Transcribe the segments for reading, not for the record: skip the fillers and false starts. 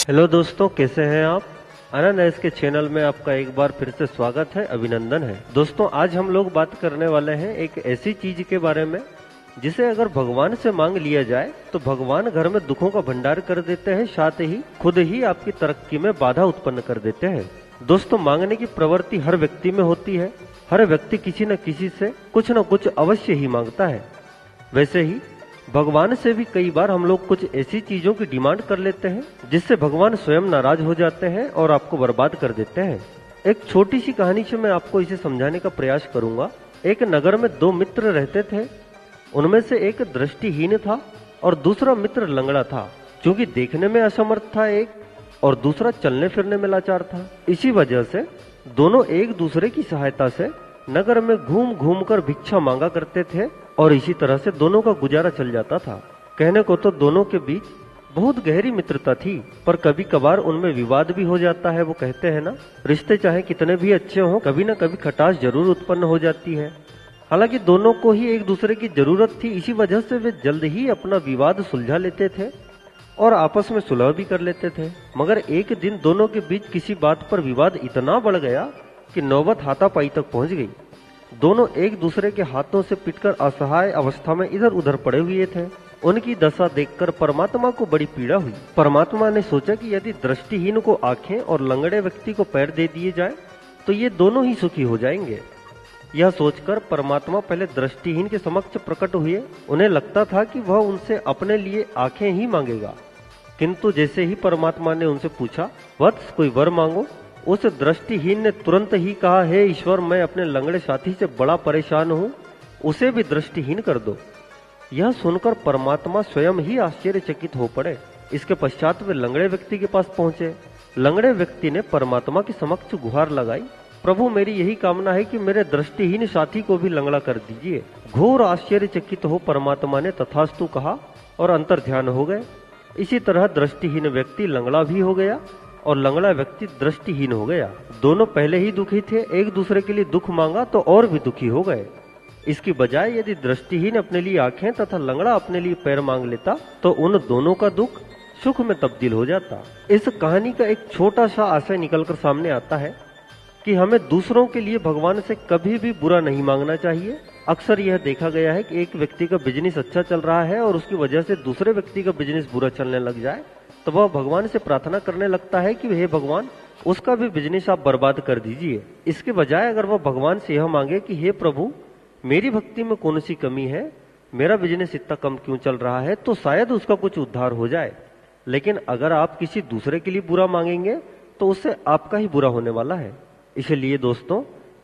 Hello दोस्तों, कैसे हैं आप। आनंद एस के चैनल में आपका एक बार फिर से स्वागत है, अभिनंदन है। दोस्तों, आज हम लोग बात करने वाले हैं एक ऐसी चीज के बारे में जिसे अगर भगवान से मांग लिया जाए तो भगवान घर में दुखों का भंडार कर देते हैं, साथ ही खुद ही आपकी तरक्की में बाधा उत्पन्न कर देते हैं। दोस्तों, मांगने की प्रवृत्ति हर व्यक्ति में होती है। हर व्यक्ति किसी न किसी से कुछ न कुछ अवश्य ही मांगता है। वैसे ही भगवान से भी कई बार हम लोग कुछ ऐसी चीजों की डिमांड कर लेते हैं जिससे भगवान स्वयं नाराज हो जाते हैं और आपको बर्बाद कर देते हैं। एक छोटी सी कहानी से मैं आपको इसे समझाने का प्रयास करूंगा। एक नगर में दो मित्र रहते थे। उनमें से एक दृष्टिहीन था और दूसरा मित्र लंगड़ा था। क्योंकि देखने में असमर्थ था एक, और दूसरा चलने फिरने में लाचार था। इसी वजह से दोनों एक दूसरे की सहायता से नगर में घूम घूम कर भिक्षा मांगा करते थे और इसी तरह से दोनों का गुजारा चल जाता था। कहने को तो दोनों के बीच बहुत गहरी मित्रता थी, पर कभी कभार उनमें विवाद भी हो जाता है। वो कहते हैं ना, रिश्ते चाहे कितने भी अच्छे हों, कभी न कभी खटास जरूर उत्पन्न हो जाती है। हालांकि दोनों को ही एक दूसरे की जरूरत थी, इसी वजह से वे जल्द ही अपना विवाद सुलझा लेते थे और आपस में सुलह भी कर लेते थे। मगर एक दिन दोनों के बीच किसी बात पर विवाद इतना बढ़ गया कि नौबत हाथापाई तक पहुंच गई। दोनों एक दूसरे के हाथों से पिटकर असहाय अवस्था में इधर उधर पड़े हुए थे। उनकी दशा देखकर परमात्मा को बड़ी पीड़ा हुई। परमात्मा ने सोचा कि यदि दृष्टिहीन को आंखें और लंगड़े व्यक्ति को पैर दे दिए जाए तो ये दोनों ही सुखी हो जाएंगे। यह सोचकर परमात्मा पहले दृष्टिहीन के समक्ष प्रकट हुए। उन्हें लगता था कि वह उनसे अपने लिए आंखें ही मांगेगा, किंतु जैसे ही परमात्मा ने उनसे पूछा, वत्स कोई वर मांगो, उस दृष्टिहीन ने तुरंत ही कहा, हे ईश्वर, मैं अपने लंगड़े साथी से बड़ा परेशान हूँ, उसे भी दृष्टिहीन कर दो। यह सुनकर परमात्मा स्वयं ही आश्चर्यचकित हो पड़े। इसके पश्चात वे लंगड़े व्यक्ति के पास पहुंचे। लंगड़े व्यक्ति ने परमात्मा के समक्ष गुहार लगाई, प्रभु, मेरी यही कामना है कि मेरे दृष्टिहीन साथी को भी लंगड़ा कर दीजिए। घोर आश्चर्यचकित हो परमात्मा ने तथास्तु कहा और अंतर ध्यान हो गए। इसी तरह दृष्टिहीन व्यक्ति लंगड़ा भी हो गया और लंगड़ा व्यक्ति दृष्टिहीन हो गया। दोनों पहले ही दुखी थे, एक दूसरे के लिए दुख मांगा तो और भी दुखी हो गए। इसकी बजाय यदि दृष्टिहीन अपने लिए आंखें तथा लंगड़ा अपने लिए पैर मांग लेता तो उन दोनों का दुख सुख में तब्दील हो जाता। इस कहानी का एक छोटा सा आशय निकलकर सामने आता है कि हमें दूसरों के लिए भगवान से कभी भी बुरा नहीं मांगना चाहिए। अक्सर यह देखा गया है कि एक व्यक्ति का बिजनेस अच्छा चल रहा है और उसकी वजह से दूसरे व्यक्ति का बिजनेस बुरा चलने लग जाए तो वह भगवान से प्रार्थना करने लगता है कि हे भगवान, उसका भी बिजनेस आप बर्बाद कर दीजिए। इसके बजाय अगर वह भगवान से यह मांगे कि हे प्रभु, मेरी भक्ति में कौन सी कमी है, मेरा बिजनेस इतना कम क्यों चल रहा है, तो शायद उसका कुछ उद्धार हो जाए। लेकिन अगर आप किसी दूसरे के लिए बुरा मांगेंगे तो उससे आपका ही बुरा होने वाला है। इसलिए दोस्तों,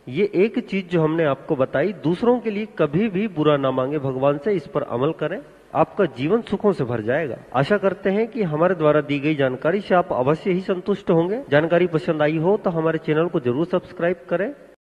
ये एक चीज जो हमने आपको बताई, दूसरों के लिए कभी भी बुरा ना मांगे भगवान से, इस पर अमल करें, आपका जीवन सुखों से भर जाएगा। आशा करते हैं कि हमारे द्वारा दी गई जानकारी से आप अवश्य ही संतुष्ट होंगे। जानकारी पसंद आई हो तो हमारे चैनल को जरूर सब्सक्राइब करें